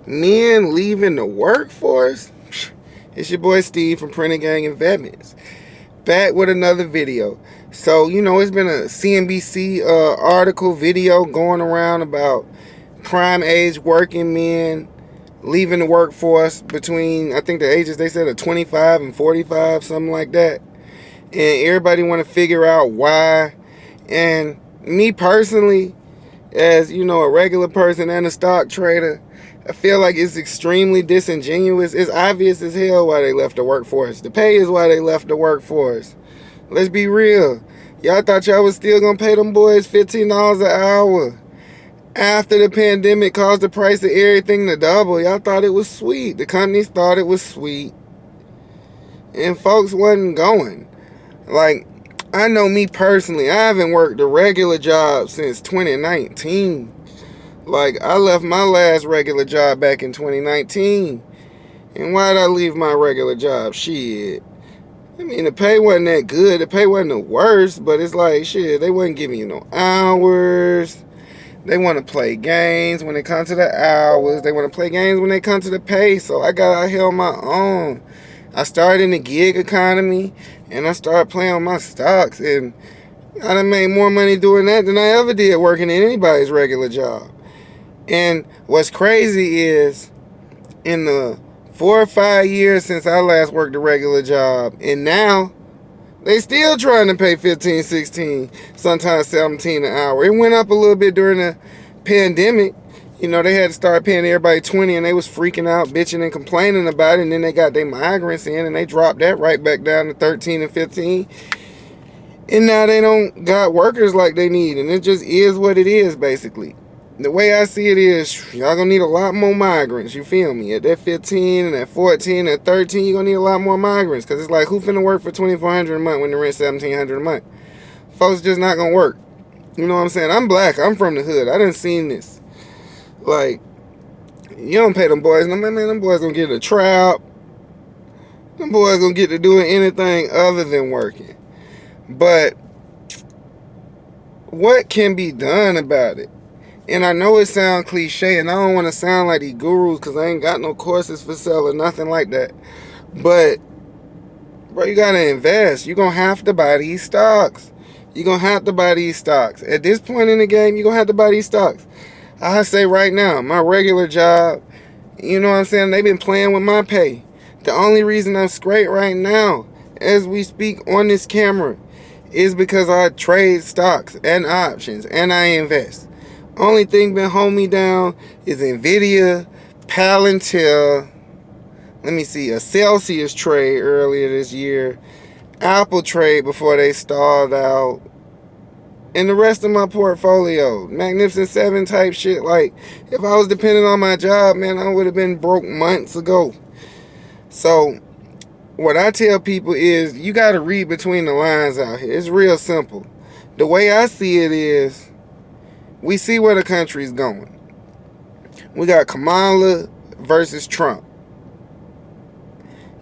Men leaving the workforce? It's your boy Steve from Printing Gang Investments, back with another video. So, it's been a CNBC article video going around about prime age working men leaving the workforce between, I think the ages they said are 25 and 45, something like that. And everybody want to figure out why. And me personally, as a regular person and a stock trader, I feel like it's extremely disingenuous. It's obvious as hell why they left the workforce. The pay is why they left the workforce. Let's be real. Y'all thought y'all was still gonna pay them boys $15 an hour after the pandemic caused the price of everything to double. Y'all thought it was sweet. The companies thought it was sweet, and folks wasn't going. Like, I know me personally, I haven't worked a regular job since 2019. Like, I left my last regular job back in 2019. And why did I leave my regular job? Shit. I mean, the pay wasn't that good. The pay wasn't the worst, but it's like, shit, they wasn't giving you no hours. They want to play games when it comes to the hours. They want to play games when they come to the pay. So I got out here on my own. I started in the gig economy, and I started playing on my stocks, and I done made more money doing that than I ever did working in anybody's regular job. And what's crazy is, in the 4 or 5 years since I last worked a regular job, and now they still trying to pay 15, 16, sometimes 17 an hour. It went up a little bit during the pandemic. They had to start paying everybody 20, and they was freaking out, bitching and complaining about it. And then they got their migrants in, and they dropped that right back down to 13 and 15. And now they don't got workers like they need, and it just is what it is, basically. The way I see it is, y'all gonna need a lot more migrants, you feel me? At that 15 and at 14 and 13, you're gonna need a lot more migrants. Because it's like, who finna work for $2,400 a month when the rent's $1,700 a month? Folks just not gonna work. You know what I'm saying? I'm black, I'm from the hood, I done seen this. Like, you don't pay them boys no, man, them boys gonna get a trap. Them boys gonna get to doing anything other than working. But what can be done about it? And I know it sounds cliche, and I don't want to sound like these gurus, because I ain't got no courses for sale or nothing like that. But, bro, you got to invest. You're going to have to buy these stocks. You're going to have to buy these stocks. At this point in the game, you're going to have to buy these stocks. I say right now, my regular job, you know what I'm saying, they've been playing with my pay. The only reason I'm straight right now, as we speak on this camera, is because I trade stocks and options, and I invest. Only thing been holding me down is Nvidia, Palantir, let me see, a Celsius trade earlier this year, Apple trade before they stalled out, and the rest of my portfolio, Magnificent 7 type shit. Like, if I was dependent on my job, man, I would have been broke months ago. So, what I tell people is, you got to read between the lines out here. It's real simple. The way I see it is, we see where the country's going. We got Kamala versus Trump.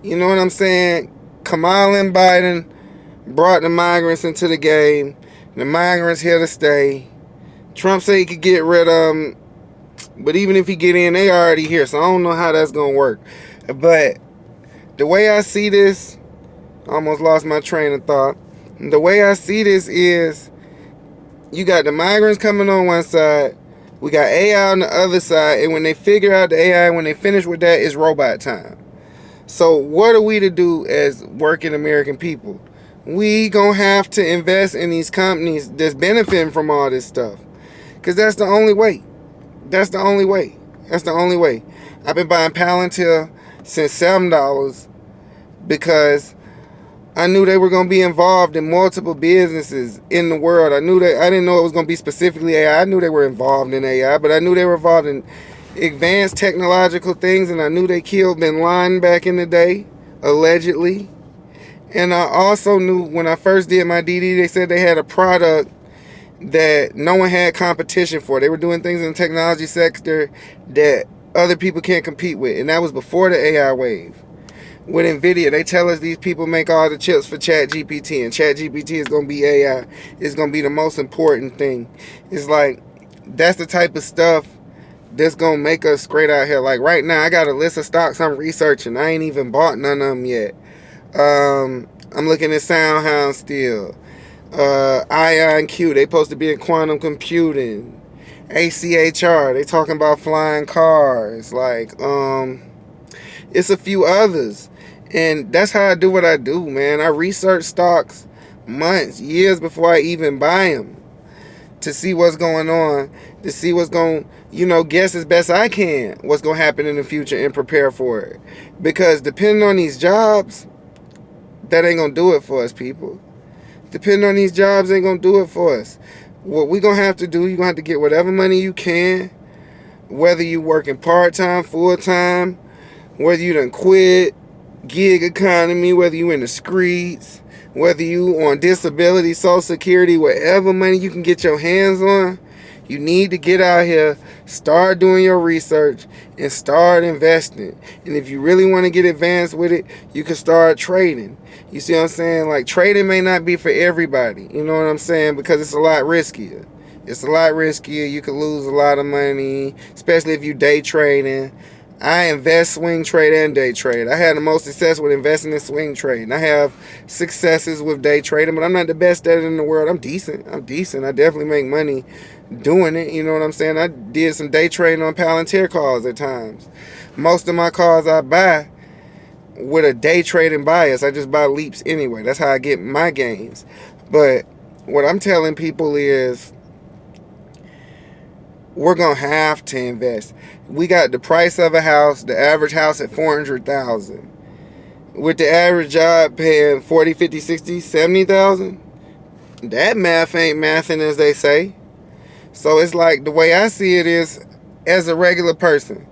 You know what I'm saying? Kamala and Biden brought the migrants into the game. The migrants here to stay. Trump said he could get rid of them, but even if he get in, they already here. So I don't know how that's going to work. But the way I see this, I almost lost my train of thought. The way I see this is, you got the migrants coming on one side, we got AI on the other side, and when they figure out the AI, when they finish with that, it's robot time. So what are we to do as working American people? We gonna have to invest in these companies that's benefiting from all this stuff, because that's the only way. That's the only way. That's the only way. I've been buying Palantir since $7 because I knew they were going to be involved in multiple businesses in the world. I didn't know it was going to be specifically AI. I knew they were involved in AI, but I knew they were involved in advanced technological things, and I knew they killed Bin Laden back in the day, allegedly. And I also knew when I first did my DD, they said they had a product that no one had competition for. They were doing things in the technology sector that other people can't compete with, and that was before the AI wave. With Nvidia, they tell us these people make all the chips for ChatGPT, and ChatGPT is going to be AI. It's going to be the most important thing. It's like, that's the type of stuff that's gonna make us great out here. Like right now, I got a list of stocks I'm researching. I ain't even bought none of them yet. I'm looking at SoundHound still. IonQ, they supposed to be in quantum computing. ACHR, they talking about flying cars. Like, it's a few others. And that's how I do what I do, man. I research stocks months, years before I even buy them, to see what's going on, to see what's going, guess as best I can what's going to happen in the future and prepare for it. Because depending on these jobs, that ain't going to do it for us, people. Depending on these jobs ain't going to do it for us. What we going to have to do, you're going to have to get whatever money you can, whether you working part-time, full-time, whether you done quit, gig economy, whether you in the streets, whether you on disability, social security, whatever money you can get your hands on, you need to get out here, start doing your research, and start investing. And if you really want to get advanced with it, you can start trading. You see what I'm saying? Like, trading may not be for everybody, you know what I'm saying? Because it's a lot riskier. It's a lot riskier. You could lose a lot of money, especially if you day trading. I invest, swing trade, and day trade. I had the most success with investing in swing trading. I have successes with day trading, but I'm not the best at it in the world. I'm decent. I definitely make money doing it. You know what I'm saying? I did some day trading on Palantir calls at times. Most of my calls I buy with a day trading bias. I just buy leaps anyway. That's how I get my gains. But what I'm telling people is, we're going to have to invest. We got the price of a house, the average house at $400,000. With the average job paying 40, 50, 60, 70,000. That math ain't mathing, as they say. So it's like, the way I see it is, as a regular person,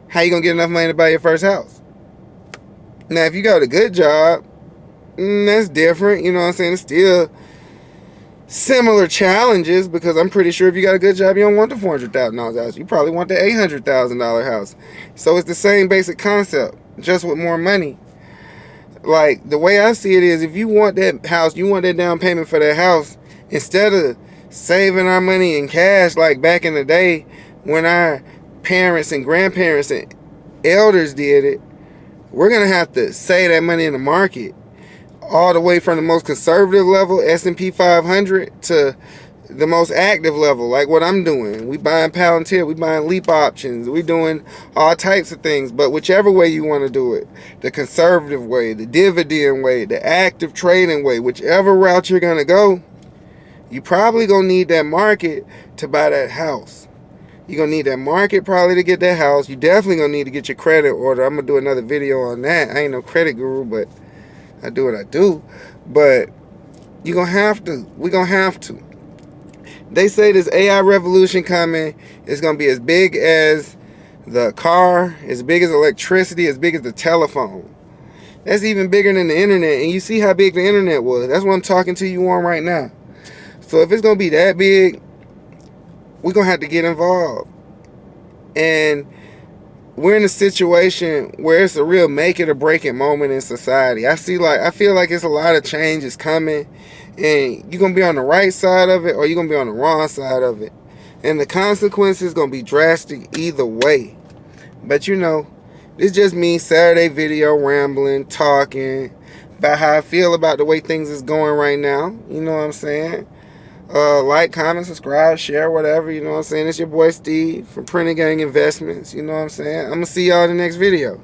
how you going to get enough money to buy your first house? Now, if you got a good job, that's different. You know what I'm saying? It's still similar challenges, because I'm pretty sure if you got a good job, you don't want the $400,000 house. You probably want the $800,000 house. So it's the same basic concept, just with more money. Like, the way I see it is, if you want that house, you want that down payment for that house, instead of saving our money in cash like back in the day when our parents and grandparents and elders did it, we're going to have to save that money in the market. All the way from the most conservative level, S&P 500, to the most active level, like what I'm doing. We buying Palantir, we buying Leap options, we doing all types of things. But whichever way you want to do it, the conservative way, the dividend way, the active trading way, whichever route you're going to go, you probably going to need that market to buy that house. You're going to need that market probably to get that house. You definitely going to need to get your credit order. I'm going to do another video on that. I ain't no credit guru, but I do what I do. But you're going to have to. We're going to have to. They say this AI revolution coming is going to be as big as the car, as big as electricity, as big as the telephone. That's even bigger than the internet. And you see how big the internet was. That's what I'm talking to you on right now. So if it's going to be that big, we're going to have to get involved. And we're in a situation where it's a real make it or break it moment in society. I feel like it's a lot of changes coming, and you're going to be on the right side of it or you're going to be on the wrong side of it. And the consequences going to be drastic either way. But this just me, Saturday video, rambling, talking about how I feel about the way things is going right now. You know what I'm saying? Like, comment, subscribe, share, whatever. You know what I'm saying? It's your boy Steve from Printing Gang Investments. You know what I'm saying? I'm going to see y'all in the next video.